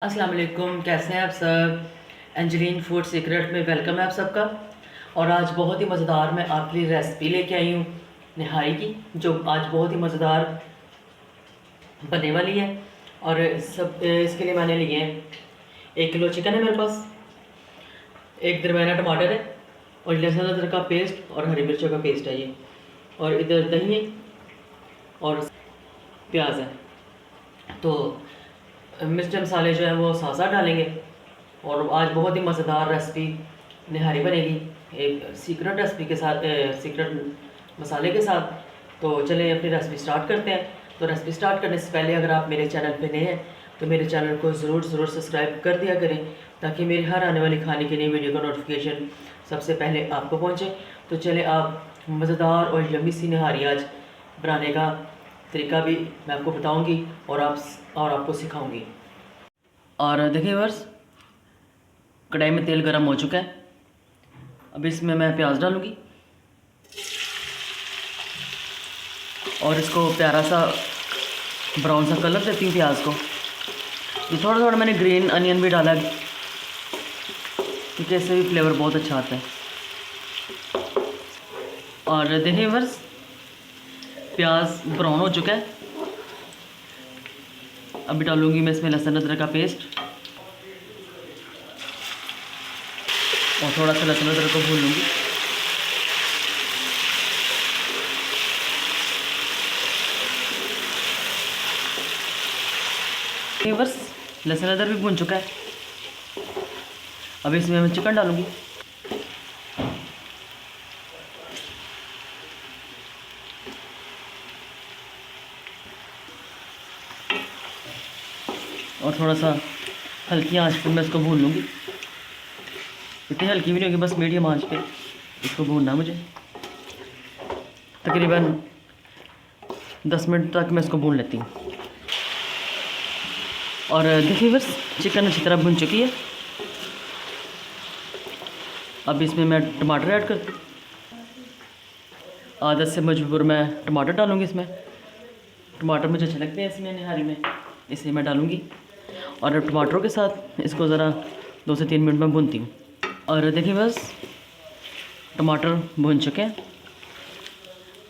अस्सलाम वालेकुम, कैसे हैं आप सब। एंजलिन फूड सीक्रेट में वेलकम है आप सबका। और आज बहुत ही मज़ेदार मैं आपके लिए रेसिपी लेके आई हूँ निहारी की, जो आज बहुत ही मज़ेदार बनने वाली है। और सब इसके लिए मैंने लिए हैं 1 किलो चिकन है मेरे पास, एक दरमियाना टमाटर है, और लहसुन अदरक का पेस्ट और हरी मिर्चों का पेस्ट है ये, और इधर दही है और प्याज है। तो मिर्च मसाले जो है वो साथ साथ डालेंगे। और आज बहुत ही मज़ेदार रेसिपी निहारी बनेगी, एक सीक्रेट रेसिपी के साथ, सीक्रेट मसाले के साथ। तो चलें अपनी रेसिपी स्टार्ट करते हैं। तो रेसिपी स्टार्ट करने से पहले अगर आप मेरे चैनल पे नए हैं तो मेरे चैनल को ज़रूर सब्सक्राइब कर दिया करें, ताकि मेरी हर आने वाली खाने की नई वीडियो का नोटिफिकेशन सबसे पहले आपको पहुँचे। तो चले आप मज़ेदार और यम्मी सी निहारी आज बनाने का तरीका भी मैं आपको बताऊंगी और आपको सिखाऊंगी। और देखिए वर्स, कढ़ाई में तेल गरम हो चुका है। अब इसमें मैं प्याज डालूंगी और इसको प्यारा सा ब्राउन सा कलर देती हूँ प्याज को। ये थोड़ा थोड़ा मैंने ग्रीन अनियन भी डाला है, क्योंकि इससे भी फ्लेवर बहुत अच्छा आता है। और देखिए वर्स, प्याज ब्राउन हो चुका है। अभी डालूंगी मैं इसमें लहसुन अदरक का पेस्ट, और थोड़ा सा लहसुन अदरक को भून लूँगी। बस लहसुन अदरक भी भून चुका है। अब इसमें मैं चिकन डालूँगी। और थोड़ा सा हल्की आंच पर मैं इसको भून लूँगी। इतनी हल्की भी नहीं होगी, बस मीडियम आंच पे इसको भूनना मुझे। तकरीबन 10 मिनट तक मैं इसको भून लेती हूँ। और देखिए बस, चिकन अच्छी तरह भुन चुकी है। अब इसमें मैं टमाटर ऐड करती हूँ। आदत से मजबूर मैं टमाटर डालूँगी इसमें। टमाटर मुझे अच्छे लगते हैं इसमें निहारी में, इसे मैं डालूँगी। और टमाटरों के साथ इसको ज़रा 2 से 3 मिनट में भूनती हूँ। और देखिए बस, टमाटर भून चुके हैं।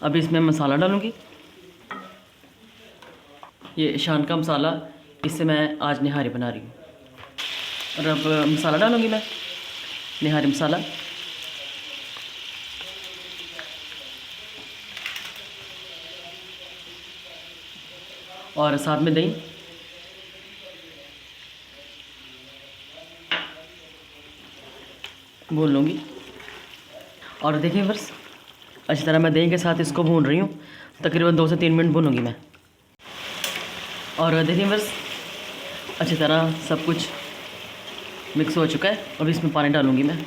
अब इसमें मसाला डालूँगी। ये ईशान का मसाला, इससे मैं आज निहारी बना रही हूँ। और अब मसाला डालूँगी मैं, निहारी मसाला। और साथ में दही। भून लूँगी। और देखिए बस, अच्छी तरह मैं दही के साथ इसको भून रही हूँ। तकरीबन 2 से 3 मिनट भूनूँगी मैं। और देखिए बस, अच्छी तरह सब कुछ मिक्स हो चुका है। अब इसमें पानी डालूँगी मैं।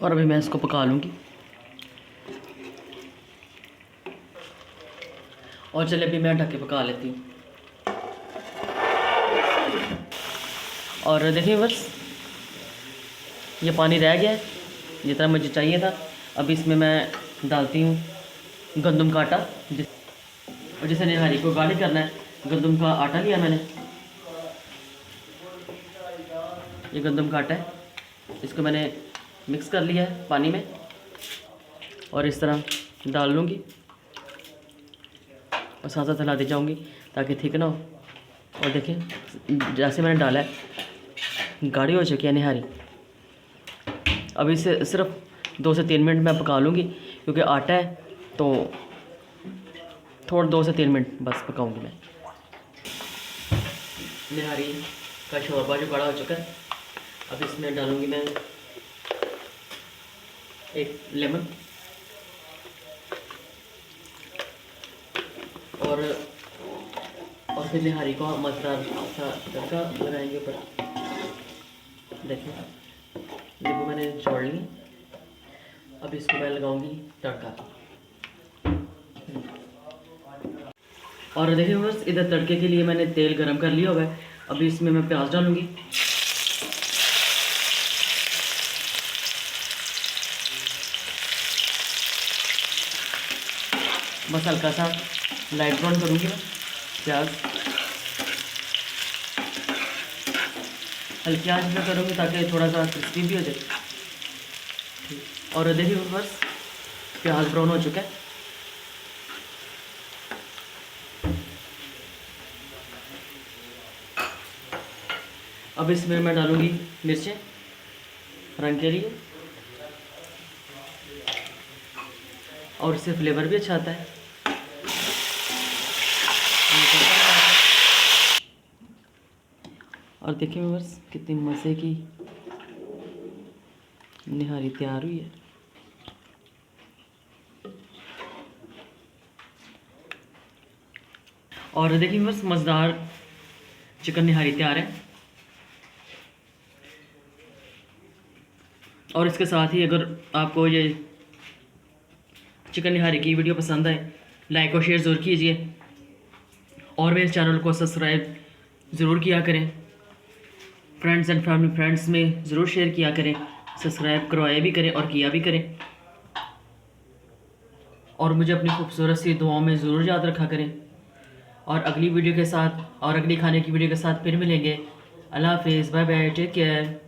और अभी मैं इसको पका लूँगी। और चले अभी मैं ढक के पका लेती हूँ। और देखिए बस, ये पानी रह गया है जितना मुझे चाहिए था। अब इसमें मैं डालती हूँ गंदम का आटा, और जिसे निहारी को गाढ़ी करना है। गंदम का आटा लिया मैंने, ये गंदम का आटा है। इसको मैंने मिक्स कर लिया है पानी में, और इस तरह डाल लूँगी और साथ साथ हिलाती जाऊँगी ताकि थिक ना हो। और देखिए, जैसे मैंने डाला है गाढ़ी हो चुकी है निहारी। अब इसे सिर्फ 2 से 3 मिनट मैं पका लूँगी, क्योंकि आटा है तो थोड़ा 2 से 3 मिनट बस पकाऊँगी मैं। निहारी का शोरबा जो गाढ़ा हो चुका है, अब इसमें डालूँगी मैं एक लेमन, और फिर निहारी को मज़ेदार सा तड़का लगाएंगे ऊपर। देखिए, देखो मैंने जोड़ ली। अब इसको मैं लगाऊंगी तड़का। और देखिए बस, इधर तड़के के लिए मैंने तेल गरम कर लिया हुआ है। अभी इसमें मैं प्याज डालूंगी। बस हल्का सा लाइट ब्राउन करूँगी मैं प्याज, हल्की आंच में करूँगी ताकि थोड़ा सा क्रिस्पी भी हो जाए। और देखिए बस प्याज ब्राउन हो चुका है। अब इसमें मैं डालूँगी मिर्चें रंग के लिए, और इससे फ्लेवर भी अच्छा आता है। और देखिए व्यूअर्स कितनी मज़े की निहारी तैयार हुई है। और देखिए व्यूअर्स मज़ेदार चिकन निहारी तैयार है। और इसके साथ ही अगर आपको ये चिकन निहारी की वीडियो पसंद आए, लाइक और शेयर ज़रूर कीजिए, और मेरे चैनल को सब्सक्राइब ज़रूर किया करें। फ्रेंड्स एंड फैमिली फ्रेंड्स में ज़रूर शेयर किया करें, सब्सक्राइब करवाया भी करें और किया भी करें। और मुझे अपनी खूबसूरत सी दुआओं में ज़रूर याद रखा करें। और अगली वीडियो के साथ और अगली खाने की वीडियो के साथ फिर मिलेंगे। अल्लाह हाफिज़, बाय बाय, टेक केयर।